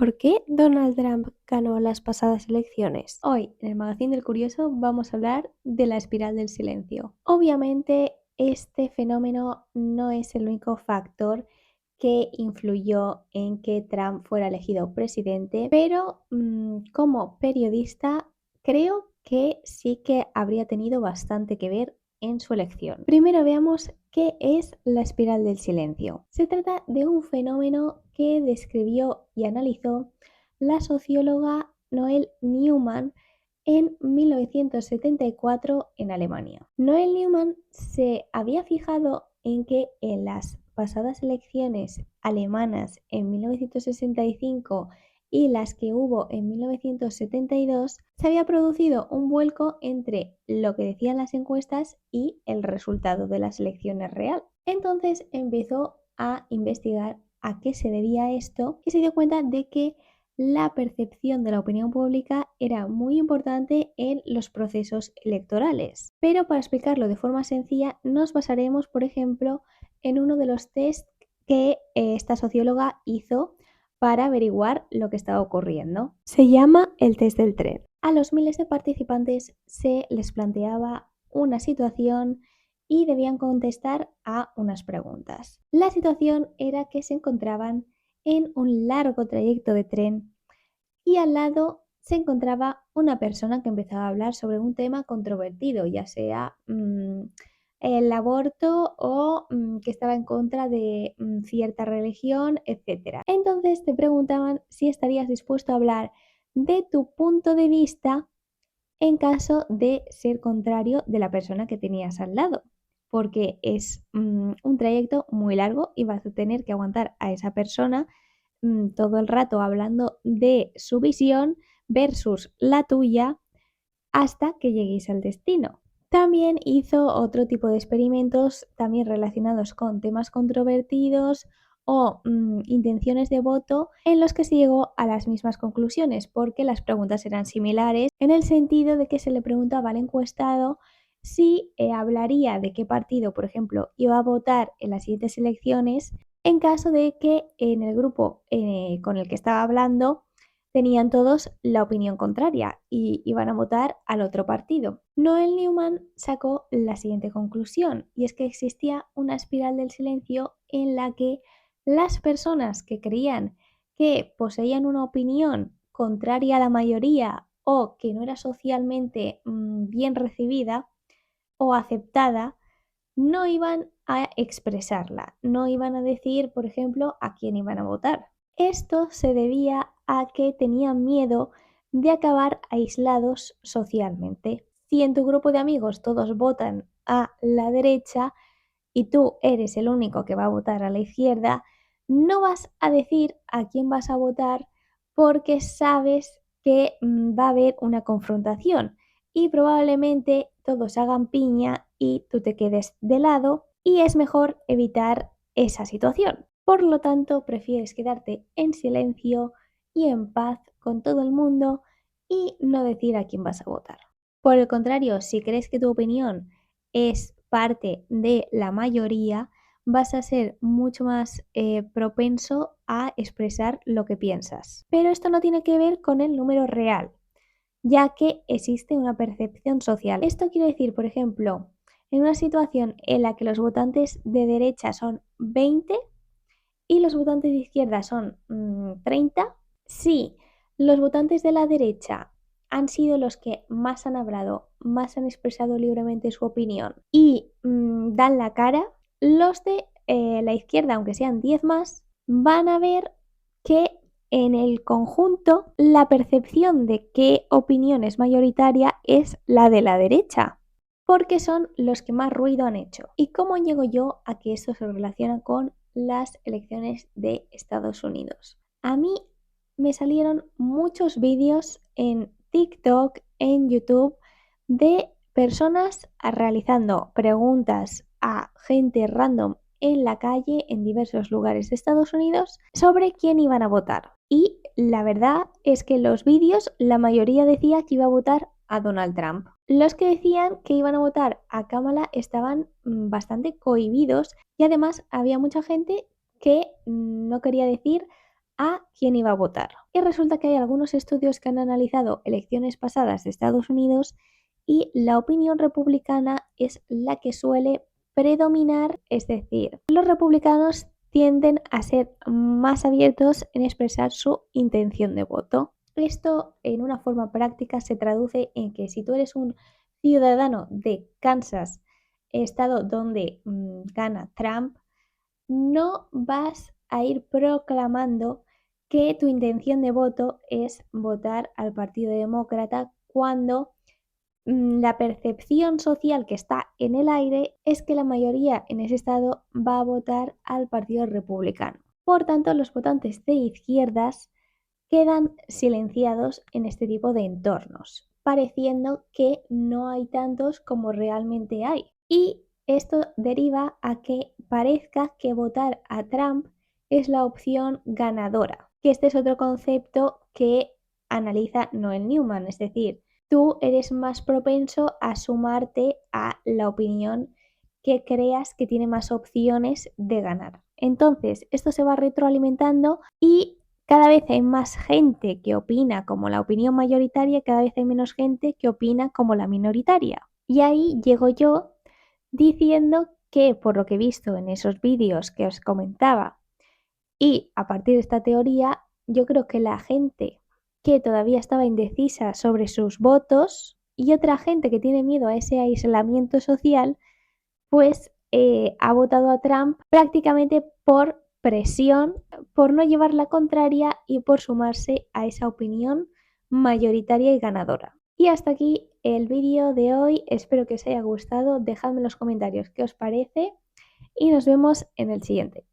¿Por qué Donald Trump ganó las pasadas elecciones? Hoy, en el Magazín del Curioso, vamos a hablar de la espiral del silencio. Obviamente, este fenómeno no es el único factor que influyó en que Trump fuera elegido presidente, pero como periodista creo que sí que habría tenido bastante que ver en su elección. Primero veamos qué es la espiral del silencio. Se trata de un fenómeno que describió y analizó la socióloga Noel Newman en 1974 en Alemania. Noel Newman se había fijado en que en las pasadas elecciones alemanas en 1965 y las que hubo en 1972, se había producido un vuelco entre lo que decían las encuestas y el resultado de las elecciones real. Entonces empezó a investigar a qué se debía esto y se dio cuenta de que la percepción de la opinión pública era muy importante en los procesos electorales. Pero para explicarlo de forma sencilla, nos basaremos, por ejemplo, en uno de los test que esta socióloga hizo para averiguar lo que estaba ocurriendo. Se llama el test del tren. A los miles de participantes se les planteaba una situación y debían contestar a unas preguntas. La situación era que se encontraban en un largo trayecto de tren y al lado se encontraba una persona que empezaba a hablar sobre un tema controvertido, ya sea el aborto o que estaba en contra de cierta religión, etc. Entonces te preguntaban si estarías dispuesto a hablar de tu punto de vista en caso de ser contrario de la persona que tenías al lado, porque es un trayecto muy largo y vas a tener que aguantar a esa persona todo el rato hablando de su visión versus la tuya hasta que lleguéis al destino. También hizo otro tipo de experimentos también relacionados con temas controvertidos o intenciones de voto en los que se llegó a las mismas conclusiones porque las preguntas eran similares en el sentido de que se le preguntaba al encuestado si hablaría de qué partido, por ejemplo, iba a votar en las siguientes elecciones en caso de que en el grupo con el que estaba hablando tenían todos la opinión contraria y iban a votar al otro partido. Noel Newman sacó la siguiente conclusión y es que existía una espiral del silencio en la que las personas que creían que poseían una opinión contraria a la mayoría o que no era socialmente bien recibida o aceptada, no iban a expresarla, no iban a decir, por ejemplo, a quién iban a votar. Esto se debía a que tenían miedo de acabar aislados socialmente. Si en tu grupo de amigos todos votan a la derecha y tú eres el único que va a votar a la izquierda, no vas a decir a quién vas a votar porque sabes que va a haber una confrontación y probablemente todos hagan piña y tú te quedes de lado y es mejor evitar esa situación. Por lo tanto, prefieres quedarte en silencio y en paz con todo el mundo y no decir a quién vas a votar. Por el contrario, si crees que tu opinión es parte de la mayoría, vas a ser mucho más propenso a expresar lo que piensas. Pero esto no tiene que ver con el número real, ya que existe una percepción social. Esto quiere decir, por ejemplo, en una situación en la que los votantes de derecha son 20 y los votantes de izquierda son 30, si los votantes de la derecha han sido los que más han hablado, más han expresado libremente su opinión y dan la cara, los de la izquierda, aunque sean 10 más, van a ver que en el conjunto la percepción de qué opinión es mayoritaria es la de la derecha, porque son los que más ruido han hecho. ¿Y cómo llego yo a que esto se relaciona con las elecciones de Estados Unidos? A mí me salieron muchos vídeos en TikTok, en YouTube, de personas realizando preguntas a gente random en la calle en diversos lugares de Estados Unidos sobre quién iban a votar. Y la verdad es que en los vídeos la mayoría decía que iba a votar a Donald Trump. Los que decían que iban a votar a Kamala estaban bastante cohibidos y además había mucha gente que no quería decir a quién iba a votar. Y resulta que hay algunos estudios que han analizado elecciones pasadas de Estados Unidos y la opinión republicana es la que suele predominar, es decir, los republicanos tienden a ser más abiertos en expresar su intención de voto. Esto en una forma práctica se traduce en que si tú eres un ciudadano de Kansas, estado donde gana Trump, no vas a ir proclamando que tu intención de voto es votar al Partido Demócrata cuando la percepción social que está en el aire es que la mayoría en ese estado va a votar al Partido Republicano. Por tanto, los votantes de izquierdas quedan silenciados en este tipo de entornos, pareciendo que no hay tantos como realmente hay. Y esto deriva a que parezca que votar a Trump es la opción ganadora, que este es otro concepto que analiza Noel Newman, es decir, tú eres más propenso a sumarte a la opinión que creas que tiene más opciones de ganar. Entonces, esto se va retroalimentando y cada vez hay más gente que opina como la opinión mayoritaria, cada vez hay menos gente que opina como la minoritaria. Y ahí llego yo diciendo que, por lo que he visto en esos vídeos que os comentaba, y a partir de esta teoría, yo creo que la gente que todavía estaba indecisa sobre sus votos y otra gente que tiene miedo a ese aislamiento social, pues ha votado a Trump prácticamente por presión, por no llevar la contraria y por sumarse a esa opinión mayoritaria y ganadora. Y hasta aquí el vídeo de hoy, espero que os haya gustado, dejadme en los comentarios qué os parece y nos vemos en el siguiente.